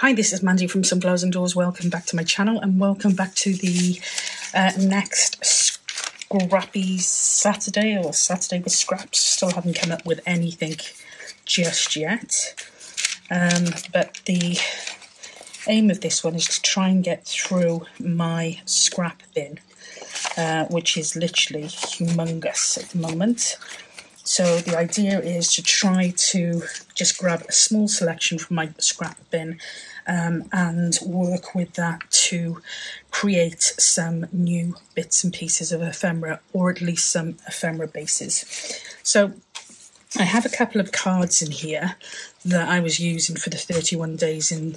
Hi, this is Mandy from Sunflowers and Doors. Welcome back to my channel and welcome back to the next Scrappy Saturday, or Saturday with Scraps. Still haven't come up with anything just yet. But the aim of this one is to try and get through my scrap bin, which is literally humongous at the moment. So the idea is to try to just grab a small selection from my scrap bin and work with that to create some new bits and pieces of ephemera, or at least some ephemera bases. So I have a couple of cards in here that I was using for the 31 days in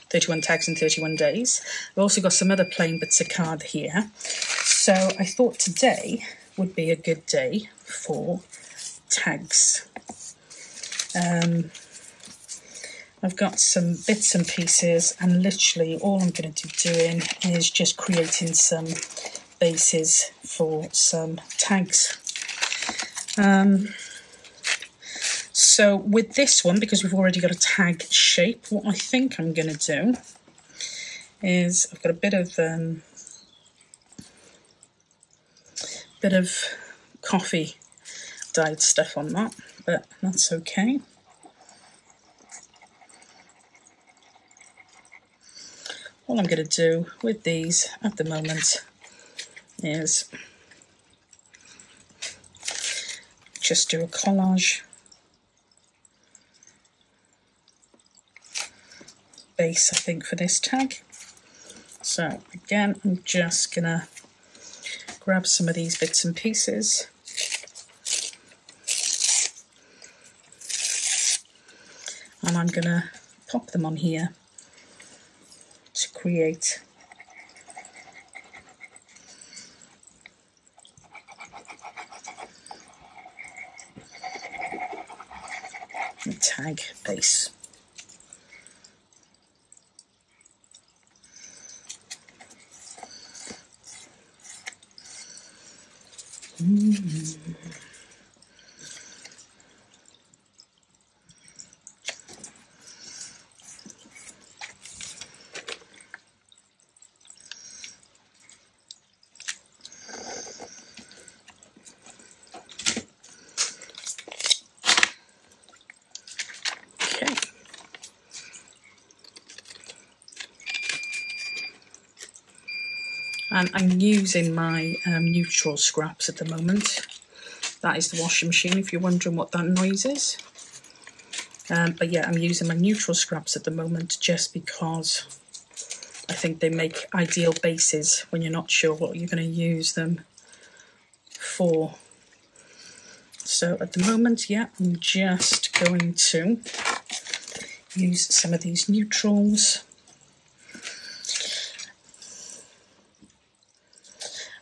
31 tags in 31 days. I've also got some other plain bits of card here. So I thought today would be a good day for tags. I've got some bits and pieces, and literally all I'm going to be doing is just creating some bases for some tags. So with this one, because we've already got a tag shape, what I think I'm going to do is I've got a bit of coffee dyed stuff on that, but that's okay. All I'm going to do with these at the moment is just do a collage base, I think, for this tag. So again, I'm just going to grab some of these bits and pieces. And I'm going to pop them on here to create a tag base. And I'm using my neutral scraps at the moment. That is the washing machine, if you're wondering what that noise is. But yeah, I'm using my neutral scraps at the moment just because I think they make ideal bases when you're not sure what you're going to use them for. So at the moment, yeah, I'm just going to use some of these neutrals.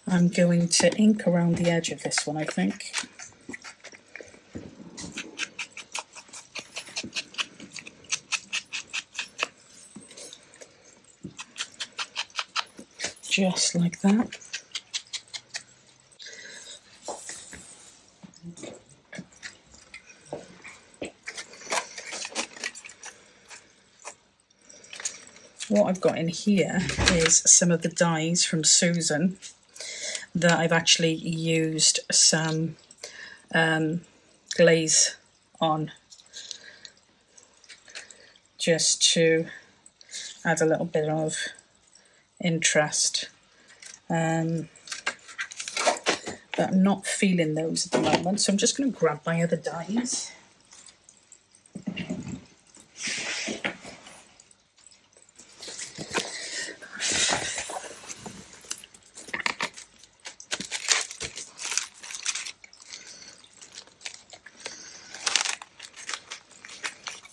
I'm going to ink around the edge of this one, I think. Just like that. What I've got in here is some of the dies from Susan that I've actually used some glaze on, just to add a little bit of interest. But I'm not feeling those at the moment, so I'm just going to grab my other dies.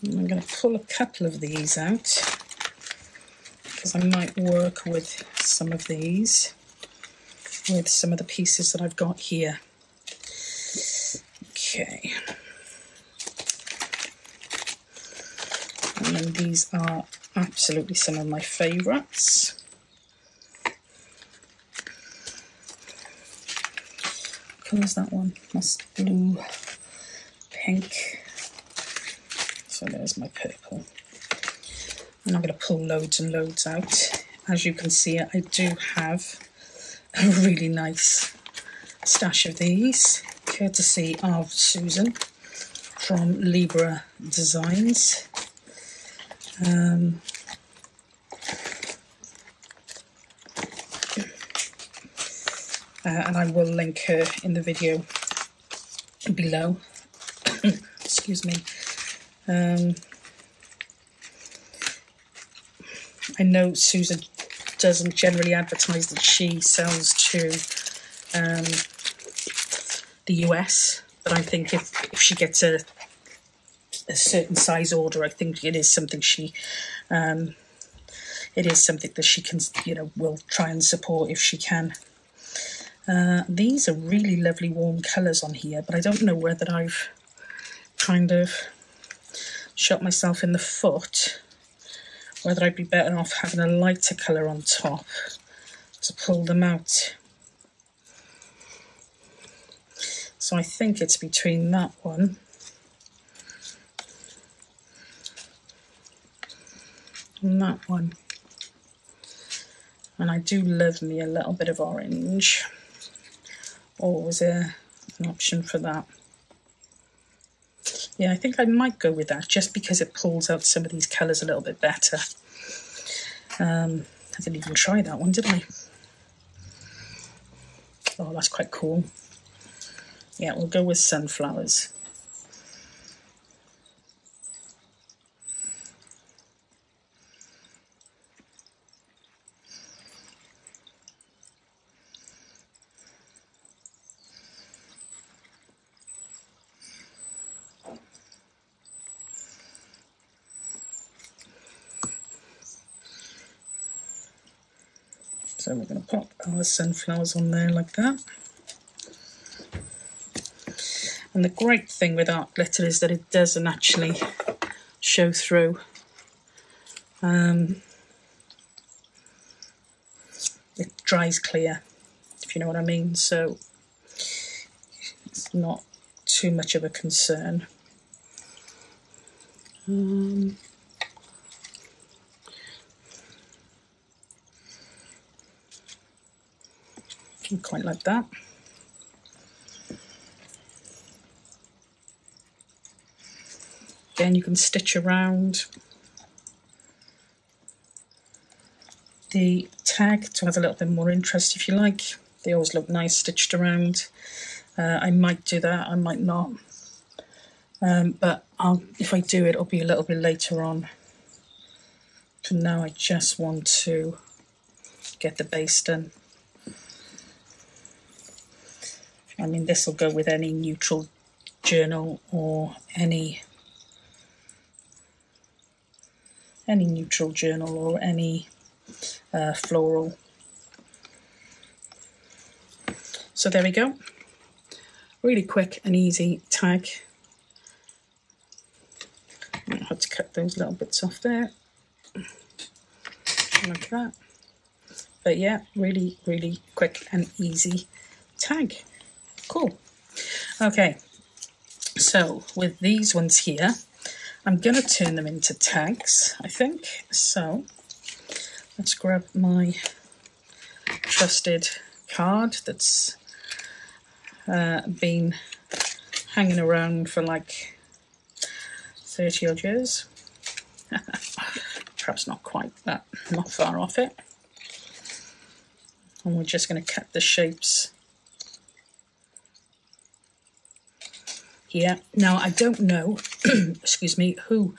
I'm going to pull a couple of these out because I might work with some of these with some of the pieces that I've got here. Okay. And then these are absolutely some of my favourites. What colour is that one? That's blue, pink. So there's my purple. I'm not going to pull loads and loads out. As you can see, I do have a really nice stash of these, courtesy of Susan from Libra Designs. And I will link her in the video below. Excuse me. I know Susan doesn't generally advertise that she sells to the US, but I think if she gets a certain size order, I think it is something she that she can, you know, will try and support if she can. These are really lovely warm colours on here, but I don't know whether I've kind of shot myself in the foot, whether I'd be better off having a lighter colour on top to pull them out. So I think it's between that one and that one. And I do love me a little bit of orange. Always an option for that. Yeah, I think I might go with that just because it pulls out some of these colours a little bit better. I didn't even try that one, did I? Oh, that's quite cool. Yeah, we'll go with sunflowers. So we're going to pop our sunflowers on there like that. And the great thing with art glitter is that it doesn't actually show through. It dries clear, if you know what I mean, so it's not too much of a concern. Quite like that. Again, you can stitch around the tag to have a little bit more interest if you like. They always look nice stitched around. I might do that, I might not. But if I do it, it'll be a little bit later on. For now, I just want to get the base done. I mean, this will go with any neutral journal or any neutral journal or any floral. So there we go. Really quick and easy tag. I have to cut those little bits off there. Like that. But yeah, really, really quick and easy tag. Cool. Okay, so with these ones here, I'm going to turn them into tags, I think. So let's grab my trusted card that's been hanging around for like 30 odd years. Perhaps not quite, but not far off it. And we're just going to cut the shapes here. Now, I don't know, excuse me, who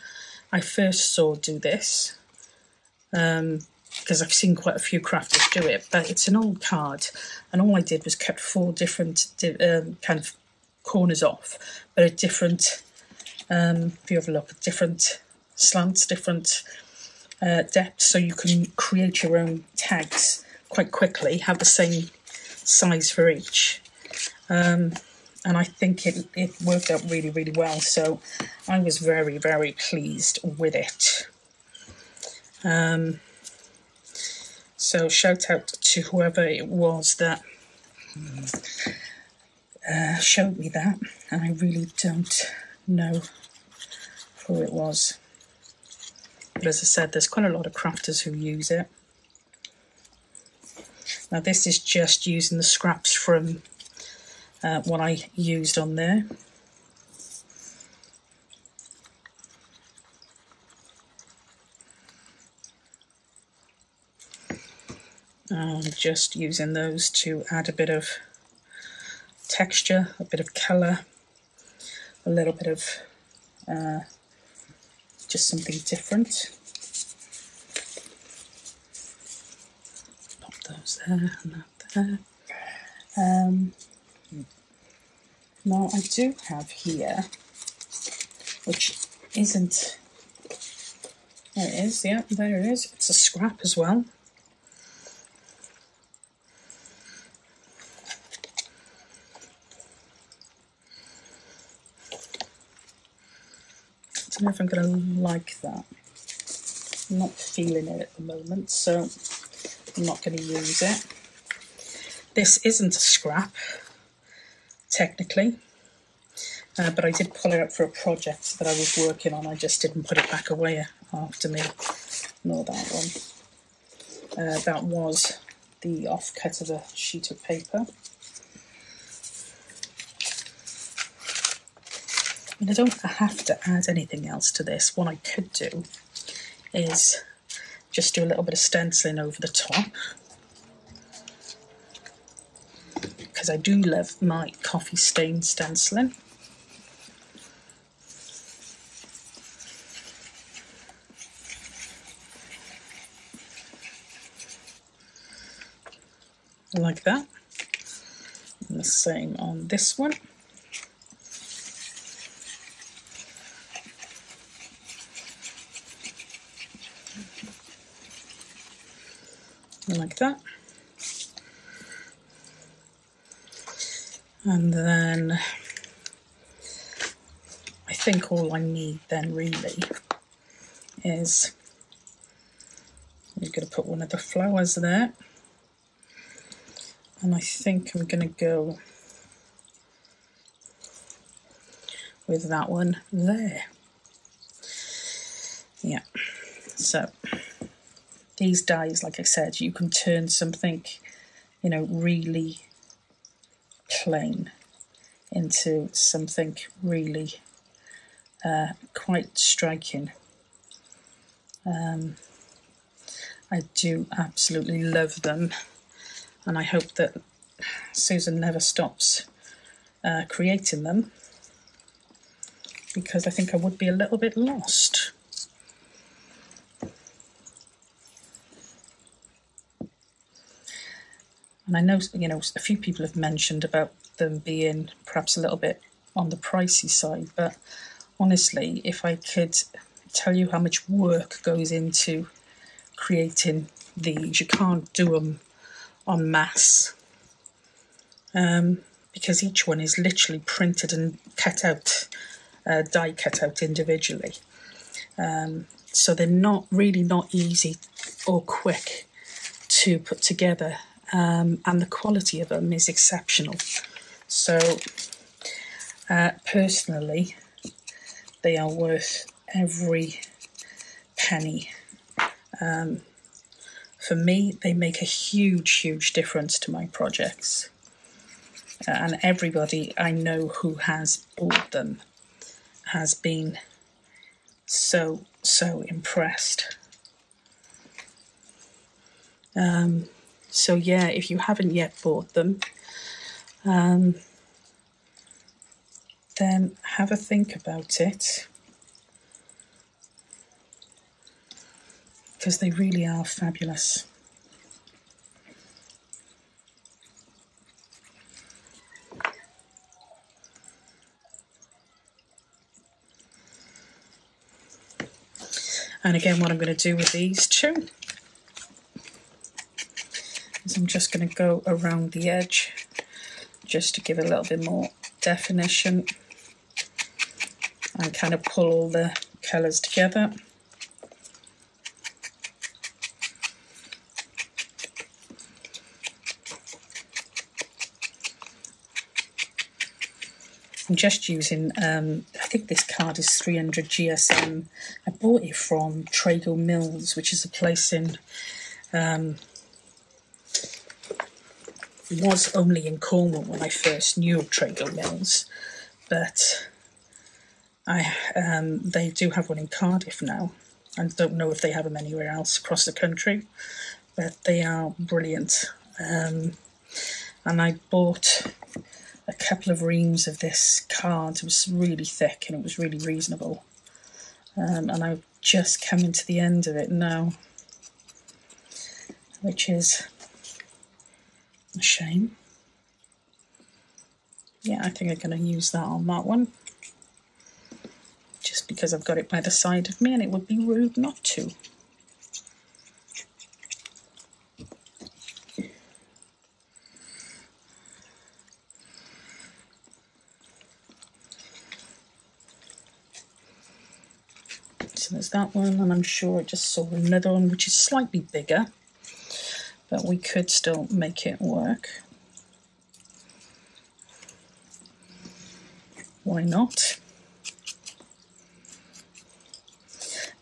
I first saw do this, because I've seen quite a few crafters do it, but it's an old card, and all I did was cut 4 different kind of corners off, but at different, if you have a look, at different slants, different depths, so you can create your own tags quite quickly, have the same size for each. And I think it worked out really, really well. So I was very, very pleased with it. So shout out to whoever it was that showed me that. And I really don't know who it was. But as I said, there's quite a lot of crafters who use it. Now this is just using the scraps from what I used on there. And just using those to add a bit of texture, a bit of colour, a little bit of just something different. Pop those there and that there. Now I do have here, which isn't, there it is, yeah, there it is. It's a scrap as well. I don't know if I'm going to like that. I'm not feeling it at the moment, so I'm not going to use it. This isn't a scrap, technically, but I did pull it out for a project that I was working on. I just didn't put it back away after me. Nor that one. That was the offcut of a sheet of paper. And I don't have to add anything else to this. What I could do is just do a little bit of stenciling over the top, because I do love my coffee stain stenciling. Like that. And the same on this one. Like that. And then I think all I need then really is, I'm going to put one of the flowers there, and I think I'm going to go with that one there. Yeah, so these dies, like I said, you can turn something, you know, really plain into something really quite striking. I do absolutely love them, and I hope that Susan never stops creating them, because I think I would be a little bit lost. And I know, you know, a few people have mentioned about them being perhaps a little bit on the pricey side, but honestly, if I could tell you how much work goes into creating these, you can't do them en masse, because each one is literally printed and cut out, die cut out individually. So they're not easy or quick to put together. And the quality of them is exceptional. So personally, they are worth every penny. For me, they make a huge difference to my projects. And everybody I know who has bought them has been so impressed. So yeah, if you haven't yet bought them, then have a think about it, because they really are fabulous. And again, what I'm going to do with these two is I'm just going to go around the edge just to give it a little bit more definition and kind of pull all the colours together. I'm just using, I think this card is 300 GSM. I bought it from Trago Mills, which is a place in, was only in Cornwall when I first knew of Trago Mills, but they do have one in Cardiff now. I don't know if they have them anywhere else across the country, but they are brilliant. And I bought a couple of reams of this card. It was really thick and it was really reasonable. And I've just come into the end of it now, which is a shame. Yeah, I think I'm going to use that on that one, just because I've got it by the side of me and it would be rude not to. So there's that one, and I'm sure I just saw another one which is slightly bigger, but we could still make it work. Why not?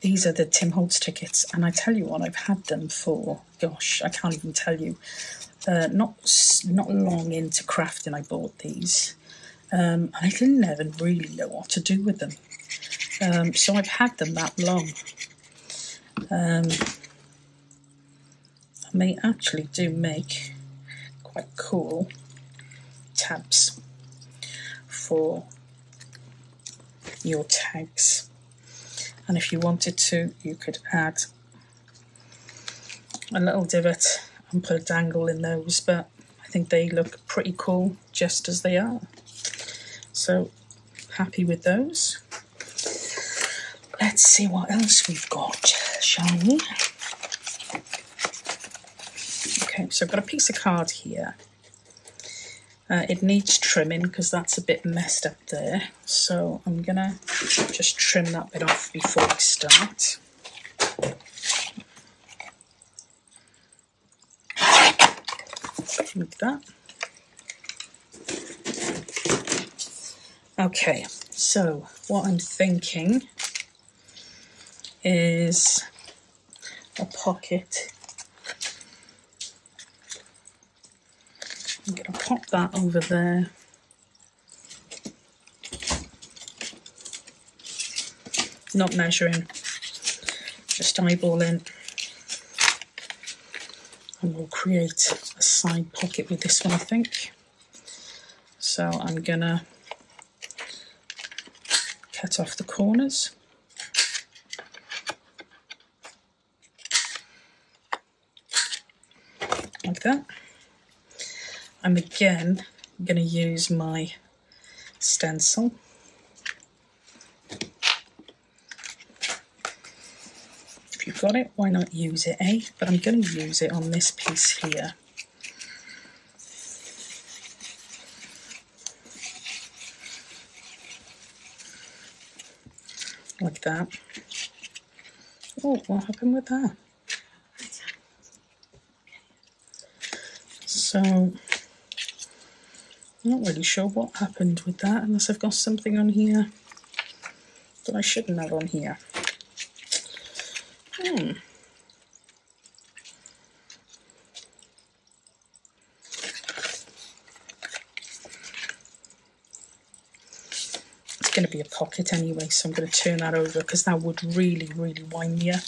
These are the Tim Holtz tickets, and I tell you what, I've had them for, gosh, I can't even tell you. Not long into crafting I bought these. I didn't ever really know what to do with them. So I've had them that long. They actually do make quite cool tabs for your tags. And if you wanted to, you could add a little divot and put a dangle in those, but I think they look pretty cool just as they are. So happy with those. Let's see what else we've got, shall we? Okay, so I've got a piece of card here. It needs trimming because that's a bit messed up there. So I'm going to just trim that bit off before we start. Like that. Okay, so what I'm thinking is a pocket. I'm going to pop that over there. Not measuring, just eyeballing. And we'll create a side pocket with this one, I think. So I'm going to cut off the corners. Like that. I'm again going to use my stencil. If you've got it, why not use it, eh? But I'm going to use it on this piece here. Like that. Oh, what happened with that? So, I'm not really sure what happened with that, unless I've got something on here that I shouldn't have on here. It's going to be a pocket anyway, so I'm going to turn that over because that would really, really wind me up.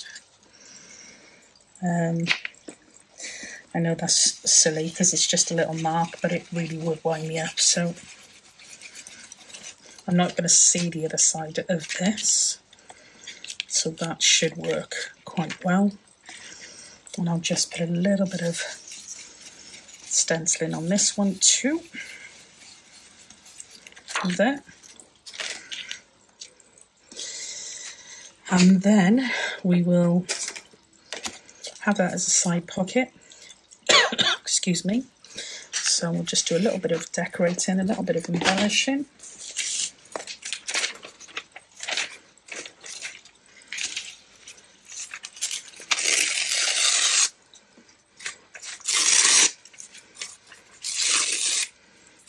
I know that's silly because it's just a little mark, but it really would wind me up. So I'm not going to see the other side of this. So that should work quite well. And I'll just put a little bit of stenciling on this one too. There. And then we will have that as a side pocket. Excuse me. So we'll just do a little bit of decorating, a little bit of embellishing.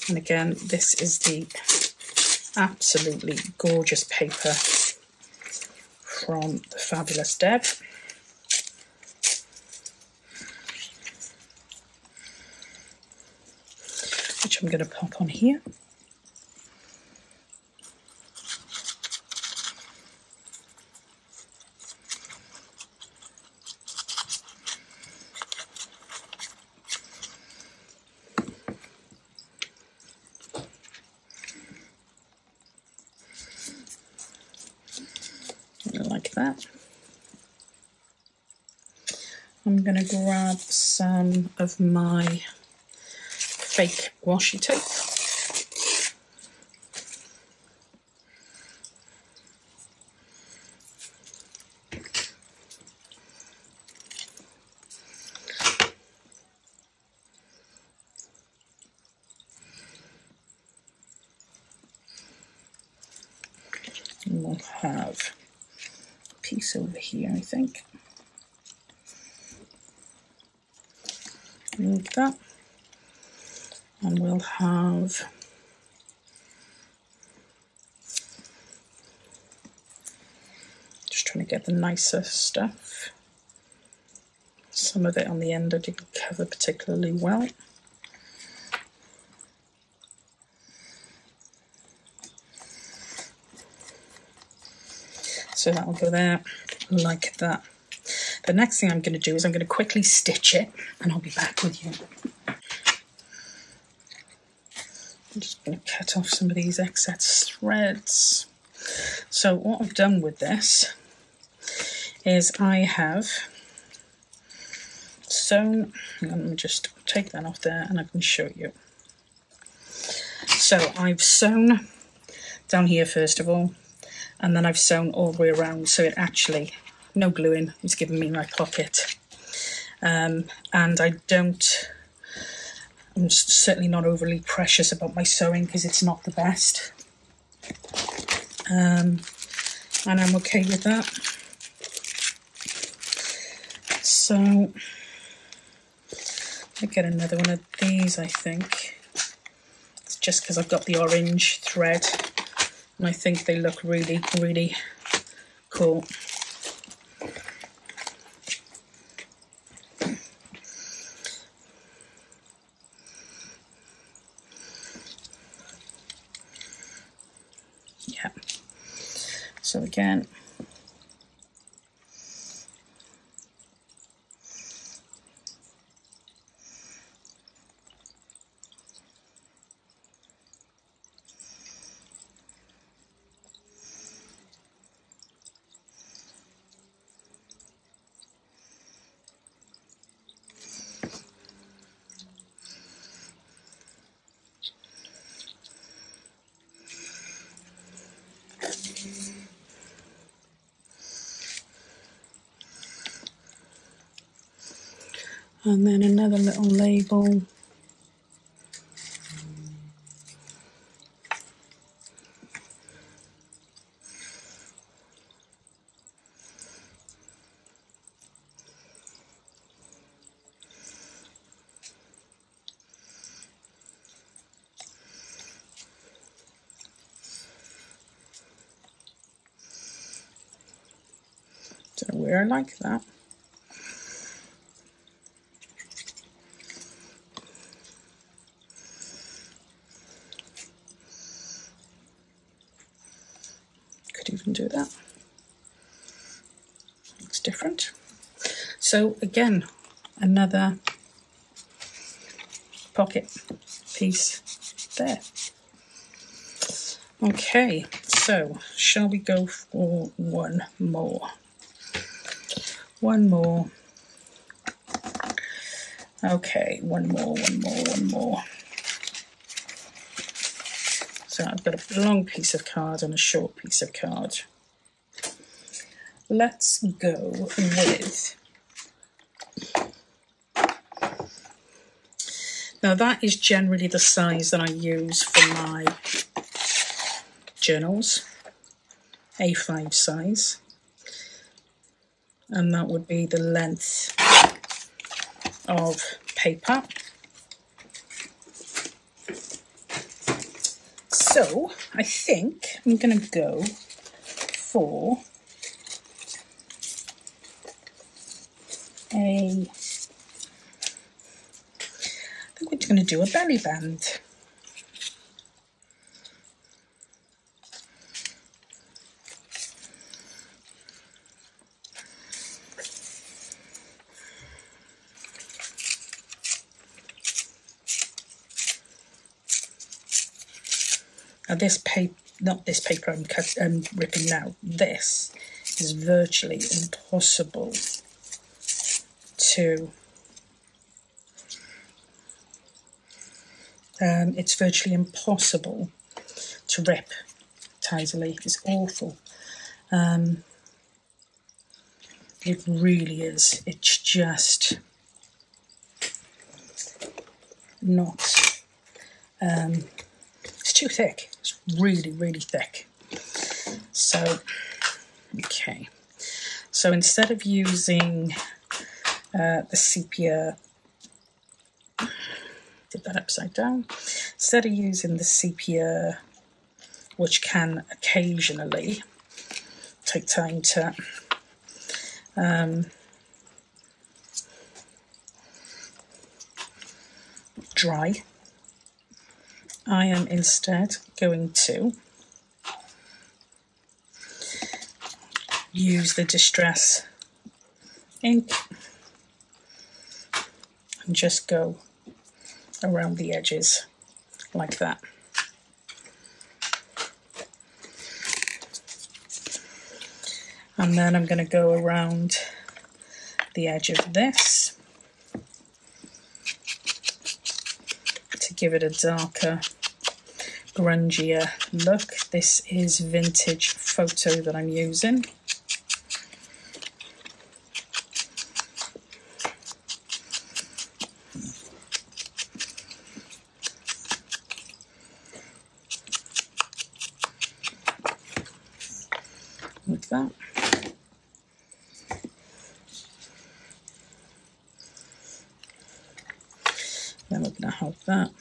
And again, this is the absolutely gorgeous paper from the fabulous Deb. Which I'm going to pop on here. Like that. I'm going to grab some of my fake washi tape. And we'll have a piece over here, I think. Like that. And we'll have just trying to get the nicer stuff. Some of it on the end I didn't cover particularly well. So that'll go there like that. The next thing I'm going to do is I'm going to quickly stitch it and I'll be back with you. I'm just going to cut off some of these excess threads. So what I've done with this is I have sewn, let me just take that off there and I can show you. So I've sewn down here first of all, and then I've sewn all the way around, so it actually, no gluing, it's giving me my pocket. And I'm certainly not overly precious about my sewing because it's not the best. And I'm okay with that. So I get another one of these, I think. It's just because I've got the orange thread and I think they look really, really cool. Yeah. So again, and then another little label. Don't know where I like that. Even do that. Looks different. So again, another pocket piece there. Okay, so shall we go for one more? One more. Okay, one more. So I've got a long piece of card and a short piece of card. Let's go with, now that is generally the size that I use for my journals, A5 size, and that would be the length of paper. So I think I'm going to go for I think we're going to do a belly band. Now this paper, not this paper I'm ripping now, this is virtually impossible to, it's virtually impossible to rip tidily. It's awful. It really is. It's just not, it's too thick. It's really, really thick. So, okay. So instead of using the sepia, did that upside down. Instead of using the sepia, which can occasionally take time to dry, I am instead going to use the Distress ink and just go around the edges like that. And then I'm going to go around the edge of this to give it a darker, grungier look. This is vintage photo that I'm using. Like that. Then we're going to have that,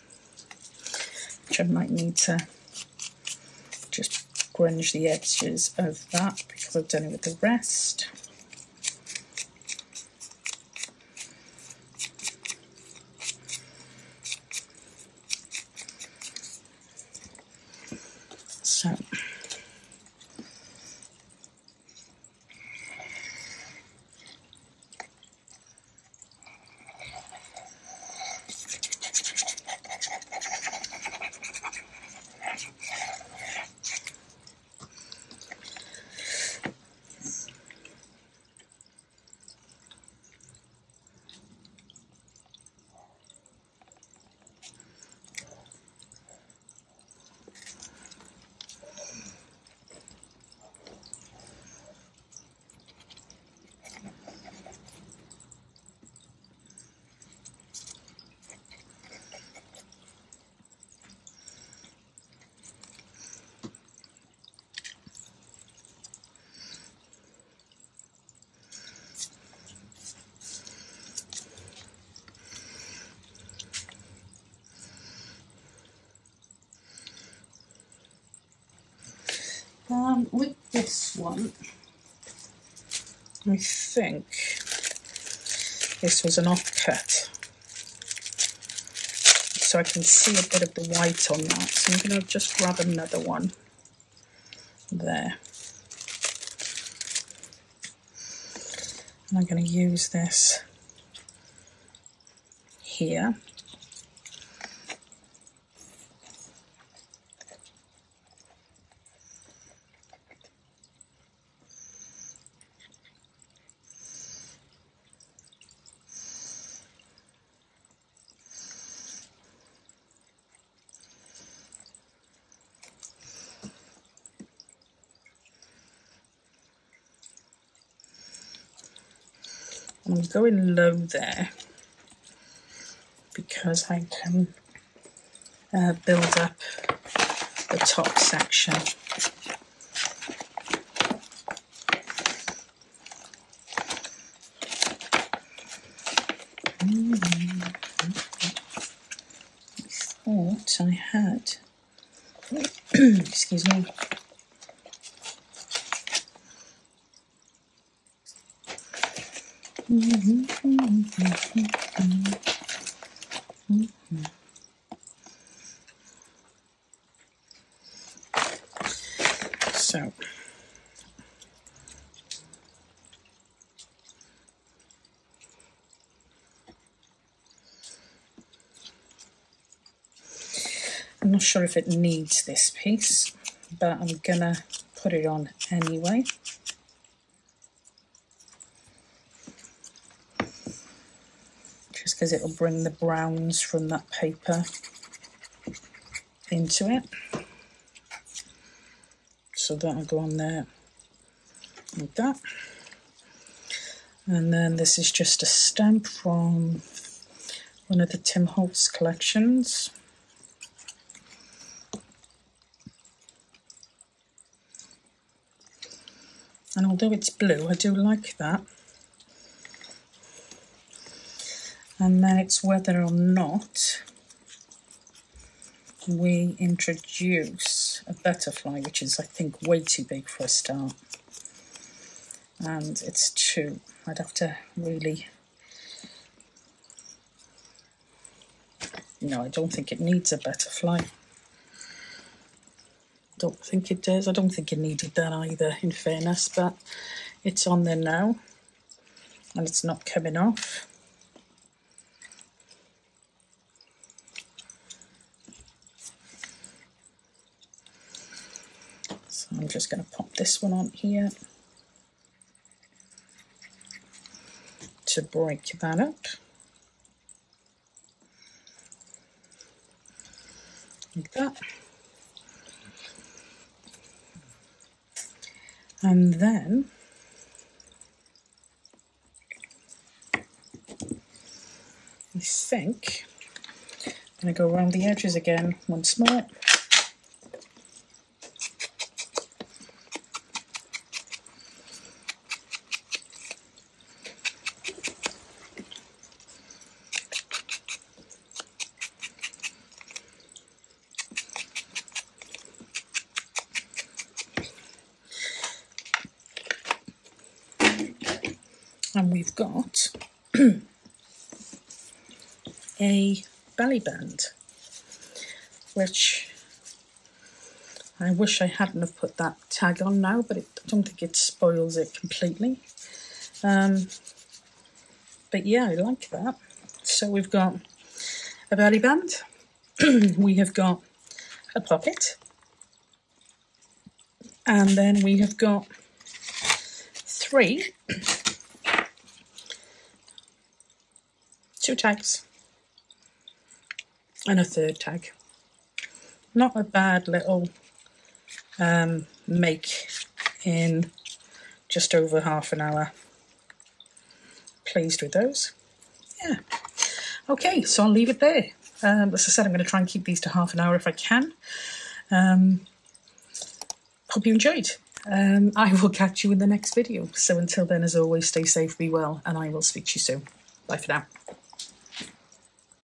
which I might need to just grunge the edges of that because I've done it with the rest. So with this one, I think this was an offcut, so I can see a bit of the white on that. So I'm going to just grab another one there. And I'm going to use this here. I'm going low there because I can build up the top section. I thought I had excuse me. So I'm not sure if it needs this piece, but I'm gonna put it on anyway. Just because it'll bring the browns from that paper into it. So that'll go on there like that. And then this is just a stamp from one of the Tim Holtz collections. And although it's blue, I do like that. And then it's whether or not we introduce a butterfly, which is, I think, way too big for a start. And it's two. I'd have to really... No, I don't think it needs a butterfly. Don't think it does. I don't think it needed that either, in fairness, but it's on there now and it's not coming off. So I'm just going to pop this one on here to break that up. Like that. And then I think I'm going to go around the edges again once more. And we've got a belly band, which I wish I hadn't have put that tag on now, but I don't think it spoils it completely. But yeah, I like that. So we've got a belly band, we have got a pocket, and then we have got two tags and a third tag. Not a bad little make in just over half an hour. Pleased with those. Yeah. Okay, so I'll leave it there. As I said, I'm going to try and keep these to half an hour if I can. Hope you enjoyed. I will catch you in the next video. So until then, as always, stay safe, be well, and I will speak to you soon. Bye for now.